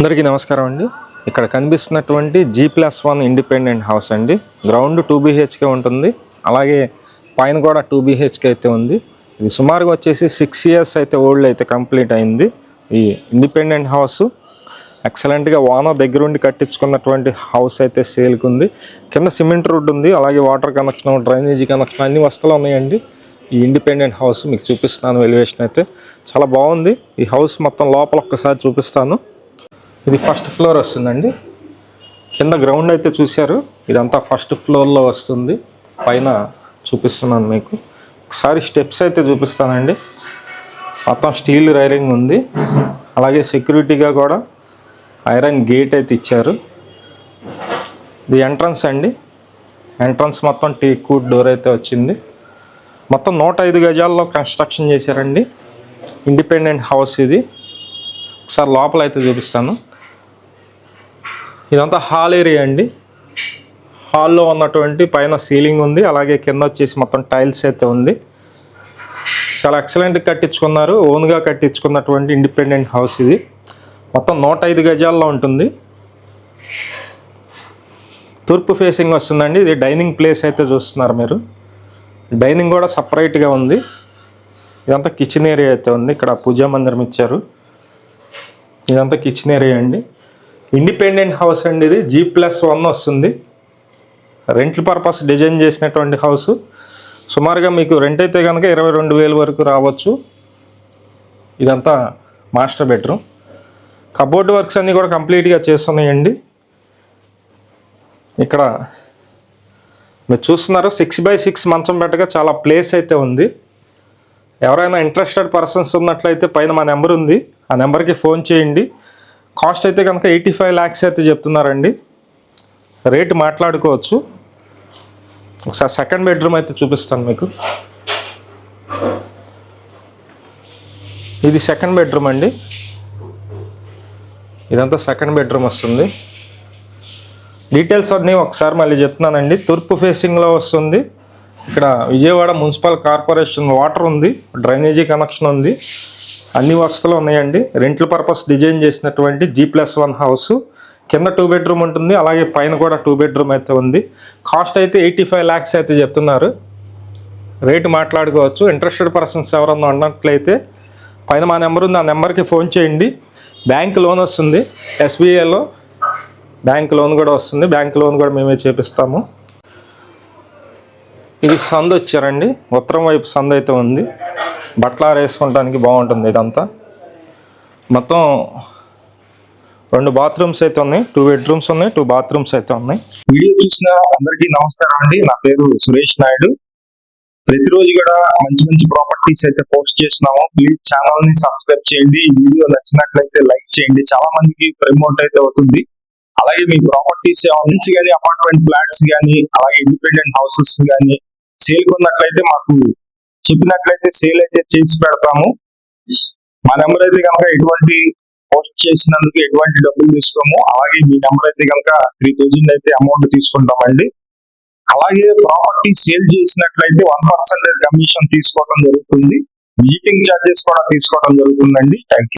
అందరికీ నమస్కారం అండి. ఇక్కడ కనిపిస్తున్నటువంటి G+1 ఇండిపెండెంట్ హౌస్ అండి. గ్రౌండ్ 2 BHK ఉంటుంది, అలాగే పైన కూడా 2 BHK అయితే ఉంది. ఇది సుమారుగా వచ్చేసి 6 years అయితే ఓల్డ్ అయితే కంప్లీట్ అయింది. ఈ ఇండిపెండెంట్ హౌస్ ఎక్సలెంట్గా ఓనర్ దగ్గరుండి కట్టించుకున్నటువంటి హౌస్ అయితే సేల్కి ఉంది. కింద సిమెంట్ రోడ్ ఉంది, అలాగే వాటర్ కనెక్షన్, డ్రైనేజీ కనెక్షన్ అన్ని వస్తువులు ఉన్నాయండి. ఈ ఇండిపెండెంట్ హౌస్ మీకు చూపిస్తున్నాను. ఎలివేషన్ అయితే చాలా బాగుంది. ఈ హౌస్ మొత్తం లోపల ఒక్కసారి చూపిస్తాను. ఇది ఫస్ట్ ఫ్లోర్ వస్తుందండి. కింద గ్రౌండ్ అయితే చూశారు, ఇదంతా ఫస్ట్ ఫ్లోర్లో వస్తుంది. పైన చూపిస్తున్నాను మీకు. ఒకసారి స్టెప్స్ అయితే చూపిస్తానండి. మొత్తం స్టీల్ రైలింగ్ ఉంది, అలాగే సెక్యూరిటీగా కూడా ఐరన్ గేట్ అయితే ఇచ్చారు. ఇది ఎంట్రన్స్ అండి. ఎంట్రన్స్ మొత్తం టేక్వుడ్ డోర్ అయితే వచ్చింది. మొత్తం 105 గజాల్లో కన్స్ట్రక్షన్ చేశారండి. ఇండిపెండెంట్ హౌస్ ఇది. ఒకసారి లోపల అయితే చూపిస్తాను. ఇదంతా హాల్ ఏరియా అండి. హాల్లో ఉన్నటువంటి పైన సీలింగ్ ఉంది, అలాగే కింద వచ్చేసి మొత్తం టైల్స్ అయితే ఉంది. చాలా ఎక్సలెంట్గా కట్టించుకున్నారు, ఓన్గా కట్టించుకున్నటువంటి ఇండిపెండెంట్ హౌస్ ఇది. మొత్తం 105 గజాల్లో ఉంటుంది. తూర్పు ఫేసింగ్ వస్తుందండి. ఇది డైనింగ్ ప్లేస్ అయితే చూస్తున్నారు మీరు. డైనింగ్ కూడా సపరేట్గా ఉంది. ఇదంతా కిచెన్ ఏరియా అయితే ఉంది. ఇక్కడ పూజా మందిరం ఇచ్చారు. ఇదంతా కిచెన్ ఏరియా అండి. ఇండిపెండెంట్ హౌస్ అండి. ఇది G+1 వస్తుంది. రెంట్ల పర్పస్ డిజైన్ చేసినటువంటి హౌస్. సుమారుగా మీకు రెంట్ అయితే కనుక 22,000 వరకు రావచ్చు. ఇదంతా మాస్టర్ బెడ్రూమ్. కబోర్డ్ వర్క్స్ అన్నీ కూడా కంప్లీట్గా చేస్తున్నాయండి. ఇక్కడ మీరు చూస్తున్నారు 6x6 మంచం పెట్టగా చాలా ప్లేస్ అయితే ఉంది. ఎవరైనా ఇంట్రెస్టెడ్ పర్సన్స్ ఉన్నట్లయితే పైన మా నెంబర్ ఉంది, ఆ నెంబర్కి ఫోన్ చేయండి. కాస్ట్ అయితే కనుక 85 lakhs అయితే చెప్తున్నారండి. రేటు మాట్లాడుకోవచ్చు. ఒకసారి సెకండ్ బెడ్రూమ్ అయితే చూపిస్తాను మీకు. ఇది సెకండ్ బెడ్రూమ్ అండి. ఇదంతా సెకండ్ బెడ్రూమ్ వస్తుంది. డీటెయిల్స్ అన్నీ ఒకసారి మళ్ళీ చెప్తున్నానండి. తూర్పు ఫేసింగ్లో వస్తుంది. ఇక్కడ విజయవాడ మున్సిపల్ కార్పొరేషన్ వాటర్ ఉంది, డ్రైనేజీ కనెక్షన్ ఉంది, అన్ని వసతులు ఉన్నాయండి. రెంట్ల పర్పస్ డిజైన్ చేసినటువంటి G+1 హౌస్. కింద 2 bedroom ఉంటుంది, అలాగే పైన కూడా 2 bedroom అయితే ఉంది. కాస్ట్ అయితే 85 lakhs అయితే చెప్తున్నారు. రేటు మాట్లాడుకోవచ్చు. ఇంట్రెస్టెడ్ పర్సన్స్ ఎవరన్నా ఉన్నట్లయితే పైన మా నెంబర్ ఉంది, ఆ నెంబర్కి ఫోన్ చేయండి. బ్యాంక్ లోన్ వస్తుంది, SBIలో బ్యాంక్ లోన్ కూడా వస్తుంది. బ్యాంక్ లోన్ కూడా మేమే చేపిస్తాము. ఇది సందు వచ్చారండి. ఉత్తరం వైపు సందు అయితే ఉంది. బట్టలు ఆరేసుకోవడానికి బాగుంటుంది. ఇదంతా మొత్తం 2 bathrooms అయితే ఉన్నాయి, 2 bedrooms ఉన్నాయి, 2 bathrooms అయితే ఉన్నాయి. వీడియో చూసిన అందరికీ నమస్కారం అండి. నా పేరు సురేష్ నాయుడు. ప్రతిరోజు కూడా మంచి మంచి ప్రాపర్టీస్ అయితే పోస్ట్ చేస్తున్నాము. ప్లీజ్ ఛానల్ ని సబ్స్క్రైబ్ చేయండి. ఈ వీడియో నచ్చినట్లయితే లైక్ చేయండి. చాలా మందికి ప్రమోట్ అయితే అవుతుంది. అలాగే మీ ప్రాపర్టీస్ నుంచి కానీ, అపార్ట్మెంట్ ఫ్లాట్స్ కానీ, అలాగే ఇండిపెండెంట్ హౌసెస్ కానీ సేల్ ఉన్నట్లయితే మాకు చెప్పినట్లయితే సేల్ అయితే చేసి పెడతాము. మా నెంబర్ అయితే కనుక ఎటువంటి పోస్ట్ చేసినందుకు ఎటువంటి డబ్బులు తీసుకోము. అలాగే మీ నెంబర్ అయితే కనుక 3,000 అయితే అమౌంట్ తీసుకుంటామండి. అలాగే ప్రాపర్టీ సేల్ చేసినట్లయితే 1% కమిషన్ తీసుకోవడం జరుగుతుంది. విజిటింగ్ ఛార్జెస్ కూడా తీసుకోవడం జరుగుతుందండి. Thank you.